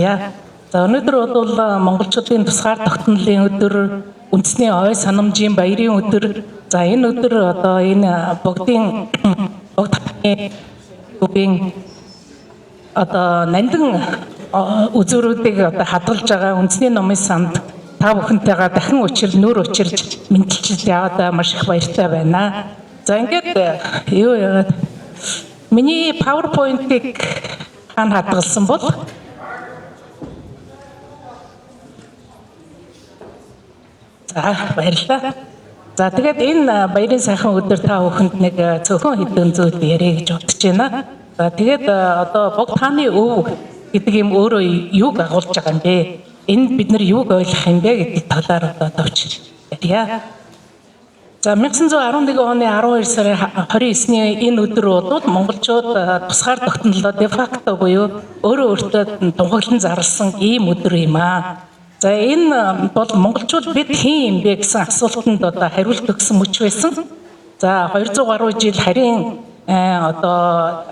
яа. За өнөөдөр бол монголчуудын тусгаар тогтнолын өдөр, үндэсний ой санамжийн баярын өдөр. За энэ өдөр одоо энэ бүгдийн одоо нандин үзүүрүүдийг одоо хадгалж байгаа үндэсний номын санд та бүхэнтэйгээ дахин нүүр учирж мэдлэлж яваад маш их баяртай байна. За ингээд юу яагаад миний PowerPoint-ийг хаана хадгалсан бол за баярлалаа. За тэгээд энэ баярын сайхан өдөр та бүхэнд нэг цөөхөн хэдэн зүйл яриа гэж бодож байна. За тэгээд одоо бог тааны өв гэдэг юм өөрөө юуг агуулж байгаа юм бэ? Энд бид нар юуг ойлгох юм бэ гэдэг талаар одоо товч ярья. За 1911 оны 12 сарын 29-ний энэ өдөр бол монголчууд тусгаар тогтнолоо де факто буюу өөрөө өөртөө тунхаглан зарласан ийм өдөр юм аа. За энэ бол монголчууд бид хэн юм бэ гэсэн асуултанд одоо хариулт өгсөн мөч байсан. За 200 гаруй жил харийн одоо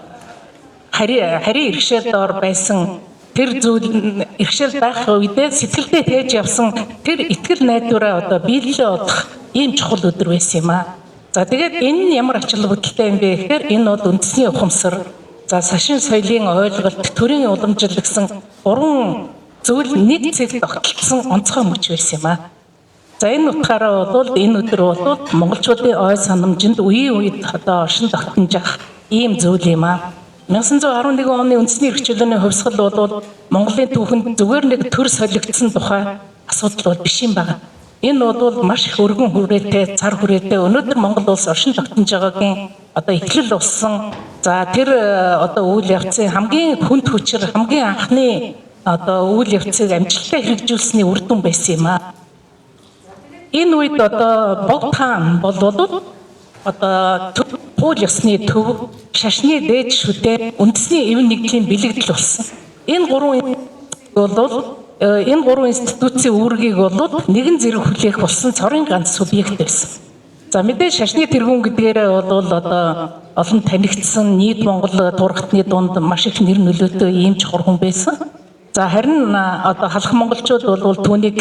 харийн иргэшэл доор байсан тэр зүйл иргэшэл байх үедээ сэтгэлдээ тээж явсан тэр итгэл найдвараа одоо биелэлээ олох ийм чухал өдөр байсан юм аа. За тэгээд энэ нь ямар ач холбогдолтой юм бэ гэхээр энэ бол үндэсний ухамсар, за сашин соёлын ойлголт, төрийн уламжлал гэсэн гурван зүйл нэг цэгт огтлсон онцгой мөч байсан юм аа. За энэ утгаараа бол энэ өдөр бол монголчуудын ой санамжинд үеийн үед одоо оршин тогтнож явах ийм зүйл юм аа. 1911 оны үндэсний эрх чөлөөний хувьсгал бол Монголын түүхэнд зүгээр нэг төр солигдсон тухай асуудал бол биш юм байна. Энэ бол маш их өргөн хүрээтэй, цар хүрээтэй өнөөдөр Монгол улс оршин тогтнож байгаагийн одоо ихлэл болсон. За тэр одоо үйл явцын хамгийн хүнд хүчээр хамгийн анхны одоо үйл явцыг амжилттай хэрэгжүүлсэний үр дүн байсан юм аа. Энэ үед одоо бог таан бол одоо хууль ёсны төв, шашны дээд шүтээ, үндэсний эв нэгдлийн бэлэгдэл болсон. Энэ гурван институцийн үүргийг бол нэгэн зэрэг хүлээх болсон цорын ганц субъект байсан. За мэдээж шашны тэргүүн гэдгээрээ бол одоо олон танигдсан нийт Монгол тургатны дунд маш их нэр нөлөөтэй ийм чухал хүн байсан. За харин одоо халах монголчууд бол түүнийг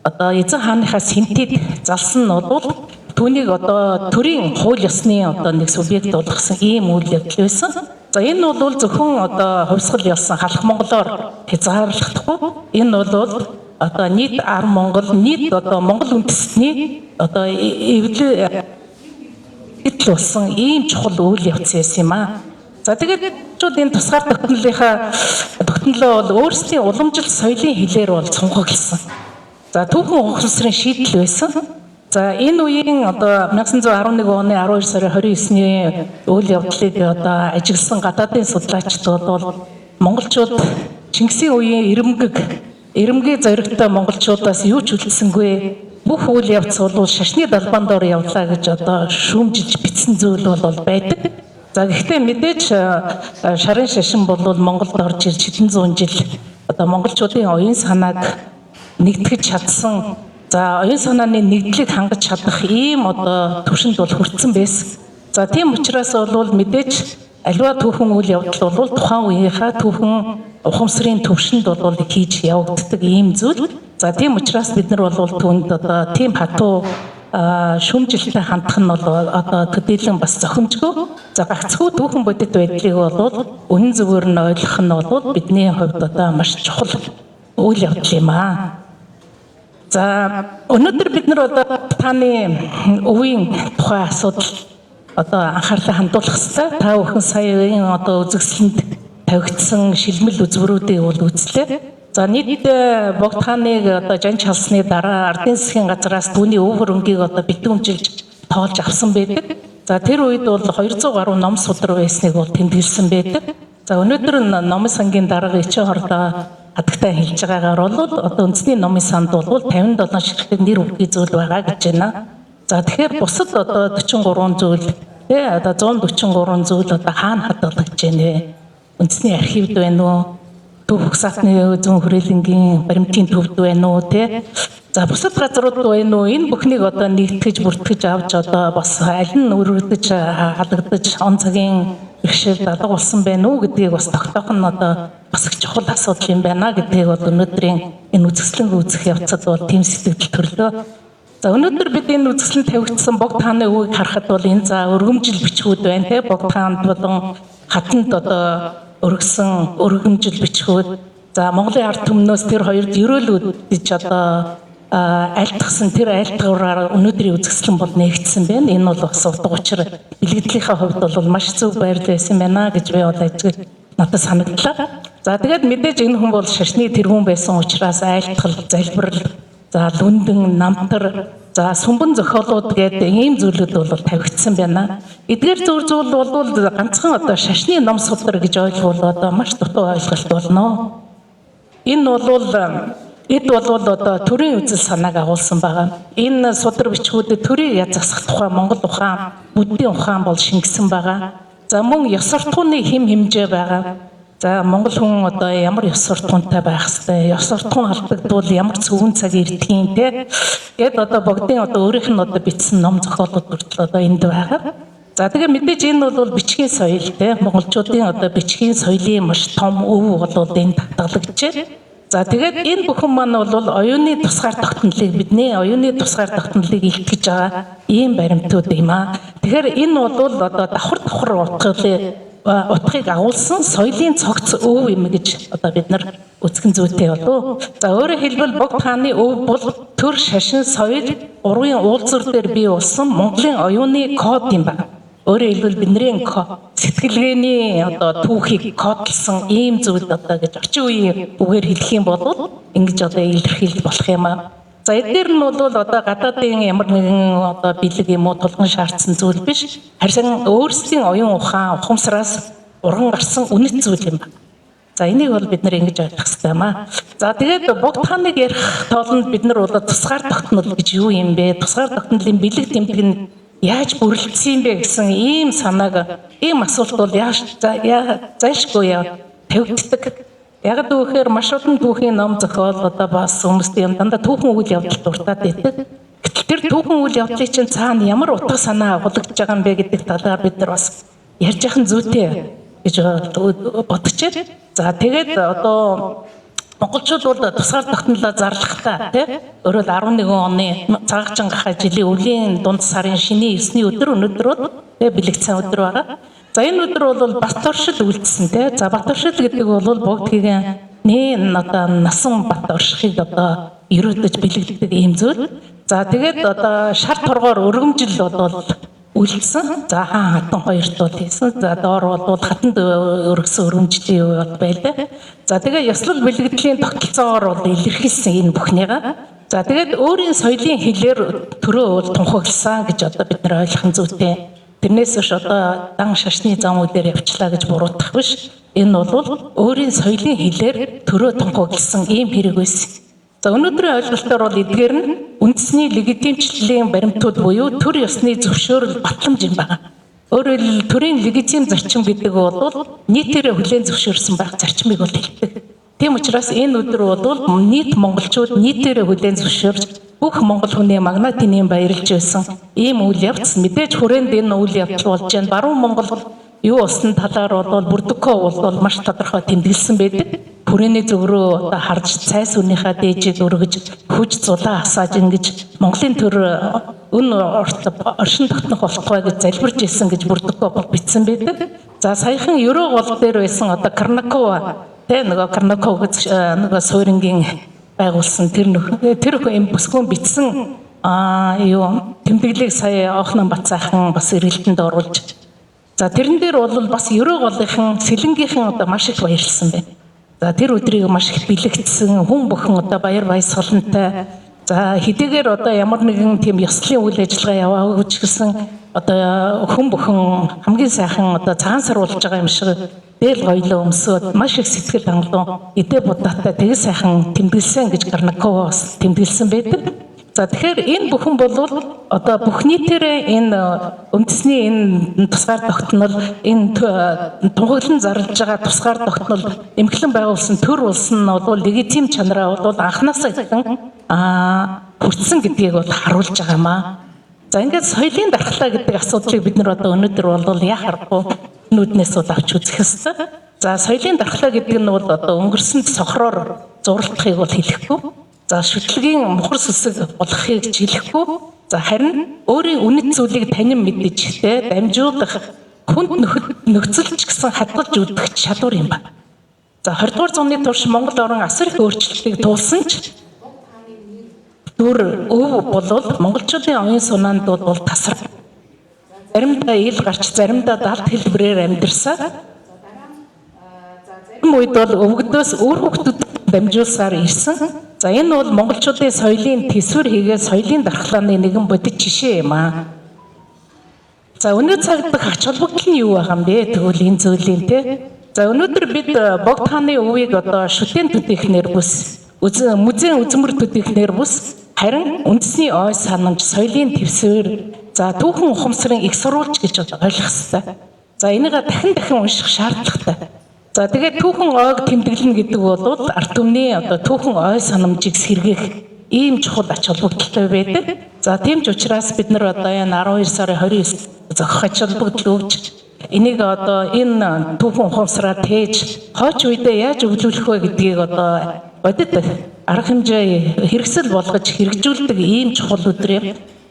одоо эзэн хааныхаас хинтэд залсан нь бол түүнийг одоо төрийн хууль ёсны одоо нэг субъект болгосон ийм үйл явдал байсан. За энэ бол зөвхөн одоо хувьсгал ёсон халах монголоор хязгаарлагдахгүй. Энэ бол одоо нийт ар Монгол, нийт одоо Монгол үндэстний одоо эвлэл болсон ийм чухал үйл явц байсан юм аа. За тэгээд чууд энэ тусгаар тогтнолоо бол өөрсдийн уламжлалт соёлын хилээр бол цунхагласан. За түүхэн ухамсарын шийдэл байсан. За энэ үеийн одоо 1911 оны 12 сарын 29-ний үйл явдлыг одоо ажигласан гадаадын судлаачид бол монголчууд Чингисийн үеийн ирэмгээ зоригтой монголчуудаас юу ч үлдсэнгүй бүх үйл явц бол шашны далбаан доор явлаа гэж одоо шүүмжилж бичсэн зүйл бол байдаг. За гэхдээ мэдээж шарын шашин бол Монголд орж ирж хэдэн зуун жил одоо монголчуудын оюун санааг нэгтгэж чадсан. За оюун санааны нэгдлийг хангаж чадах ийм одоо төвшөнд бол хүрсэн байсан. За тийм учраас бол мэдээж аливаа түүхэн үйл явдал бол тухайн үеийнхаа түүхэн ухамсарын төвшөнд бол хийж явагддаг ийм зүйл. За тийм учраас бид нар бол түүнд одоо тийм хатуу шүүмжилттэй хандах нь бол одоо төдийлөн бас зохимжгүй. За гагцхүү түүхэн бодит байдлыг бол үнэн зөвөөр нь ойлгох нь бол бидний хувьд одоо маш чухал үйл явдал юм аа. За өнөөдөр бид нар одоо тааны өвийн тухай асуудал одоо анхаарлаа хандуулах хэрэгтэй. Та бүхэн саяын одоо үзэгсэлэнд тавигдсан шилмэл үзвэрүүдийг бол үзлээ. За нийт бог тааныг одоо жанж халсны дараа ардын засгийн газраас түүний өв хөрөнгийг одоо битүүмжилж тоолж авсан байдаг. За тэр үед бол 200 гаруй ном судар байсныг бол тэмдэглэсэн байдаг. За өнөөдөр номын сангийн дарга Ичээ хорлоо хадагтай хэлж байгаагаар бол одоо үндэсний номын санд бол 57 ширхэг нэр өгөх зүйл байгаа гэж байна. За тэгэхээр бусад одоо 43 зүйл одоо 143 зүйл одоо хаана хадгалагдж байна вэ? Үндэсний архивд байна уу? Төв хсаатны зүүн хүрээлэнгийн баримтын төвд байна уу те? За бусад газрууд байна уу? Энэ бүхнийг одоо нэгтгэж бүртгэж авч одоо бас аль нь өргөдөж халагдаж он цагийн бэрхшээл дадаг болсон байна уу гэдгийг бас тогтоох нь одоо бас их чухал асуудал юм байна гэдгийг бол өнөөдрийн энэ үзэсгэлэнг үзэх явцад бол тийм сэтгэл төрлөө. За өнөөдөр бид энэ үзэсгэлэн тавигдсан бог тааны үгийг харахад бол энэ за өргөмжил бичгүүд байна те бог таанд болон хатанд одоо өргөсөн өргөмжил бичгүүд. За Монголын ард түмнөөс тэр хоёрд ерөөлүүдж одоо айлтгсан тэр айлтгаараар өнөөдрийн үзэсгэлэн бол нэгдсэн байна. Энэ бол бас утга учир бэлгэдлийнхаа хувьд бол маш зөв байр байсан байна гэж би бол ажиг надад санагдлаа. За тэгээд мэдээж энэ хүн бол шашны тэргүүн байсан учраас айлтгал, залбирал, за лүндэн, намтар, за сүмбэн зохиолууд гэдэг ийм зүйлүүд бол тавигдсан байна. Эдгээр зүйл бол ганцхан одоо шашны ном судар гэж ойлгвол одоо маш дутуу ойлголт болно. Энэ бол эд бол одоо төрийн үзэл санааг агуулсан байгаа. Энэ судар бичгүүдэд төрийн язгах тухай Монгол ухаан, буддийн ухаан бол шингэсэн байгаа. За мөн ёс суртахууны хэм хэмжээ байгаа. За Монгол хүн одоо ямар ёс суртахуунтай байх хэвээр, ёс суртахуун алдагдвал ямар зөвүүн цаг ирдгийг те. Гэт одоо богдын одоо өөрийнх нь одоо бичсэн ном зохиолууд хүртэл одоо энд байгаа. За тэгээ мэдээж энэ бол бичгийн соёл те. Монголчуудын одоо бичгийн соёлын маш том өв бол энд татгалагдчихэ. За тэгээд энэ бүхэн маань бол оюуны тусгаар тогтнолыг бидний оюуны тусгаар тогтнолыг илтгэж байгаа ийм баримтууд юм аа. Тэгэхээр энэ бол одоо давхар утгыг агуулсан соёлын цогц өв юм гэж одоо бид нар үзхэн зүйтэй болов. За өөрөөр хэлбэл бог тааны өв бол төр, шашин, соёл гурвын уулзар дээр бий болсон Монголын оюуны код юм байна. Өөрөөр хэлбэл бидний сэтгэлгээний одоо түүхийг кодлсон ийм зүйл одоо гэж орчин үеийн үгээр хэлэх юм бол ингэж одоо илэрхийлж болох юм аа. За эдгээр нь бол одоо гадаадын ямар нэгэн одоо бэлэг юм уу тулгын шаардсан зүйл биш. Харин өөрсдийн оюун ухаан, ухамсараас урган гарсан үнэт зүйл юм байна. За энийг бол бид нар ингэж ойлгох хэрэгтэй юм аа. За тэгээд бог тааныг ярих тоолонд бид нар бол тусгаар тогтнол гэж юу юм бэ? Тусгаар тогтнолын бэлэг тэмдэг нь яаж бүрэлдсэн юм бэ гэсэн ийм санааг, ийм асуулт бол зайлшгүй тавигддаг. Яг дүүхээр маш олон түүхийн ном зохиол одоо бас хүмүүсийн дандаа түүхэн үйл явдал дуртаад байдаг. Гэтэл тэр түүхэн үйл явдлыг чинь цаана ямар утга санаа агуулж байгаа юм бэ гэдэг талаар бид нар бас ярьж яхан зүйтэй гэж бодож байна. За тэгээд одоо монголчууд бол тусгаар тогтнолоо зарлахтаа тий өөрөөр 11 оны цагаатан гахаа жилийн өвлийн дунд сарын шинийн 9-ний өдөр өнөөдөр бол бэлэгцэн өдөр байгаа. За энэ өдөр бол бат оршил үлдсэн тий. За бат оршил гэдэг бол бүгдгийн нэн одоо насан бат оршихыг одоо ерөөдөж бэлэгддэг ийм зүйл. За тэгээд одоо шар торгоор өргөмжил бол үлдсэн. За хатан хоёрт бол хийсэн. За доор бол хатанд өргөсөн өргөмжлийн үе бол байлаа. За тэгээ ёслол бэлгэдлийн тогтолцоогоор бол илэрхийлсэн энэ бүхнийгээ. За тэгээд өөрийн соёлын хэлээр төрөө бол тунхагласан гэж одоо бид нар ойлгох нь зүйтэй. Тэрнээс биш одоо дан шашны зам үдээр явчлаа гэж буруутгах биш. Энэ бол өөрийн соёлын хэлээр төрөө тунхагласан ийм хэрэг байсан. За өнөөдрийн ойлголтоор бол эдгээр нь үндэсний легитимчлэлийн баримтууд буюу төр ёсны зөвшөөрөл батламж юм байна. Өөрөөр хэлбэл төрийн легитим зарчим гэдэг бол нийтээрээ хүлээн зөвшөөрсөн байх зарчмыг бол хэлдэг. Тийм учраас энэ өдөр бол нийт монголчууд нийтээрээ хүлээн зөвшөөрж бүх монгол хүний магнатины баярлж байсан ийм үйл явц мэдээж хүрээнд энэ үйл явдал болж байна. Баруун Монгол юу болсон талаар бол Бүрдүков бол маш тодорхой тэмдэглэсэн байдаг. Хүрээний зөв рүү одоо харж цайс үнийхээ дээжийг өргөж хүч зулаа асааж ингэж Монголын төр оршин тогтнох болохгүй гэж залбирж ирсэн гэж Бүрдүков бичсэн байдаг. За саяхан Ерөө гол дээр байсан одоо Карнакова тэ нөгөө Карнаков гэж нөгөө суурингийн байгуулсан тэр юм бүсгүйн бичсэн юу тэмдэглэлийг сая Охнон Бацаахан бас эргэлтэнд оруулж. За тэрэн дээр бол бас Ерөө голынхан сэлэнгийнхэн одоо маш их баярлсан байна. За тэр өдрийг маш их бэлэгдсэн хүн бүхэн одоо баяр баясгалантай. За хэдийгээр одоо ямар нэгэн тийм ёслолын үйл ажиллагаа яваагүй ч гэсэн одоо хүн бүхэн хамгийн сайхан одоо цагаан сар болж байгаа юм шиг дээл гоёлоо өмсөөд маш их сэтгэл хангалуун эдээ будаатай тэг сайхан тэмдэглэсэн гэж Карнаковоос тэмдэглэсэн байдаг. За тэгэхээр энэ бүхэн бол одоо бүх нийтээрээ энэ үндэсний энэ тусгаар тогтнол энэ тунхаглан зарлж байгаа тусгаар тогтнол эмхлэн байгуулсан төр улсын нь бол легитим чанараа бол анханасаа ихэнх хүртсэн гэдгийг бол харуулж байгаа маа. За ингээд соёлын дархлаа гэдэг асуудлыг бид нар одоо өнөөдөр бол яах аргагүй нүүднээс бол авч үзэх ёстой. За соёлын дархлаа гэдэг нь бол одоо өнгөрсөнд сохроор зурлахыг бол хэлэхгүй. За шүтлгийн мухар сүсэг болгохыг ч хэлэхгүй. За харин өөрийн үнэт зүйлийг танин мэдэж дамжуулах хүнд нөхцөлч гэсэн хадгалж үүдэх чадвар юм байна. За 20 дугаар зууны турш Монгол орн асар их өөрчлөлтийг туулсан ч дүр өв болвол монголчуудын оюун санаанд бол тасраг. Заримдаа ил гарч заримдаа далд хэлбэрээр амьдэрсэн. Зарим үед бол өвгдөөс өөр хүүхдүүд дамжуулсаар ирсэн. За энэ бол монголчуудын соёлын төсвөр хийгээд соёлын дархлааны нэгэн бодит жишээ юм аа. За өнөө цагт ач холбогдол нь юу байгаа юм бэ? Тэгвэл энэ зүйлийн те. За өнөөдөр бид бог тааны өвийг одоо шүтэн төдийхнэр бүс, музейн үзмэр төдийхнэр бүс, харин үндэсний ой санамж, соёлын төсвөр, за түүхэн ухамсарын их сурвалж гэж ойлгох хэрэгтэй. За энийг дахин унших шаардлагатай. За тэгээд түүхэн ойг тэмдэглэнэ гэдэг бол ард түмний одоо түүхэн ой санамжийг сэргээх ийм чухал ач холбогдолтой байдаг. За тийм ч учраас бид нар одоо энэ 12 сарын 29 зохих ач холбогдол өгч энийг одоо энэ түүхэн ухамсараа тээж хойч үедээ яаж өвлүүлэх вэ гэдгийг одоо бодит арга хэмжээ хэрэгсэл болгож хэрэгжүүлдэг ийм чухал өдөр юм.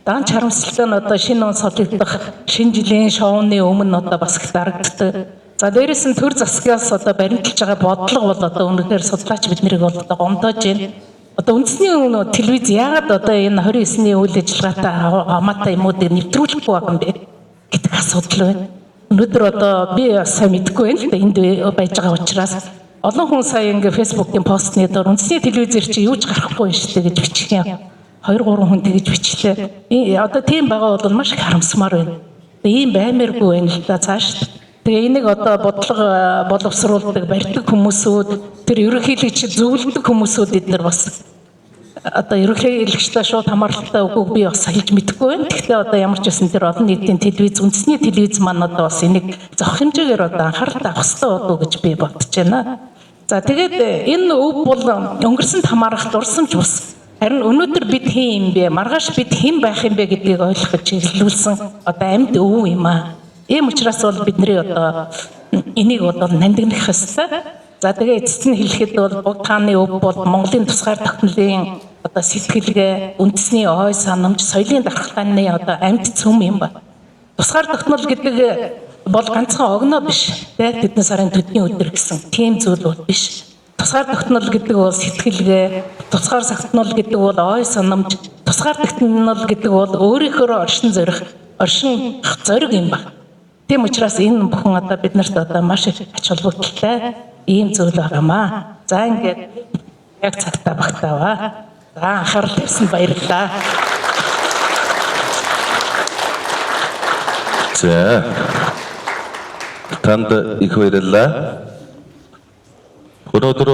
Даанч харамсалтай нь одоо шинэ он солигдох шинэ жилийн шоуны өмнө одоо бас их дарагддаг. За дээрээс нь төр засгаас одоо баримталж байгаа бодлого бол одоо үнэхээр судлаач бид нарыг бол одоо гомдоож байна. Одоо үндэсний телевиз яагаад одоо энэ 29-ний үйл ажиллагаатай хамаатай юмуудыг нэвтрүүлэхгүй байгаа юм бэ гэдэг асуудал байна. Өнөөдөр одоо би сайн мэдэхгүй байна л да энд байж байгаа учраас олон хүн сая ингээ фэйсбүүкийн постны дор үндэсний телевизээр чи юу ч гарахгүй юм шүү дээ гэж бичих юм. 2-3 хүн тэгж бичлээ. Одоо тийм байгаа бол маш их харамсмаар байна. Ийм баймааргүй байна л да цааш. Тэгээ энийг одоо бодлого боловсруулдаг барьдаг хүмүүсүүд тэр ерөнхийлөгч зөвлөдөг хүмүүсүүд эдгээр бас одоо ерөнхийлөгчтэй шууд хамааралтай үгүйг би бас хэлж мэдэхгүй байна. Гэхдээ одоо ямар ч байсан тэр олон нийтийн телевиз, үндэсний телевиз маань одоо бас энийг зохих хэмжээгээр одоо анхаарал авах хэрэгтэй болов гэж би бодож байна. За тэгээд энэ өв бол өнгөрсөнд хамаарах дурсамж бус. Харин өнөөдөр бид хэн юм бэ? Маргааш бид хэн байх юм бэ гэдгийг ойлгох чиглүүлсэн одоо амьд өв юм аа. Ийм учраас бол бидний одоо энийг бол нандинах ёстой. За тэгээ эцэст нь хэлэхэд бол бог тааны өв бол Монголын тусгаар тогтнолын одоо сэтгэлгээ, үндэсний ой санамж, соёлын дархлааны одоо амьд цөм юм ба. Тусгаар тогтнол гэдэг бол ганцхан огноо биш. Тэдний сарын төдний өдөр гэсэн тийм зүйл бол биш. Тусгаар тогтнол гэдэг бол сэтгэлгээ, тусгаар тогтнол гэдэг бол ой санамж, тусгаар тогтнол гэдэг бол өөрийнхөө оршин зориг юм ба. Тийм учраас энэ бүхэн одоо биднэрт одоо маш их ач холбогдолтой ийм зүйл байгаамаа. За ингээд яг цагтаа багтааваа. За анхаарал тавьсан баярлалаа. За танд их баярлалаа. Өнөөдөр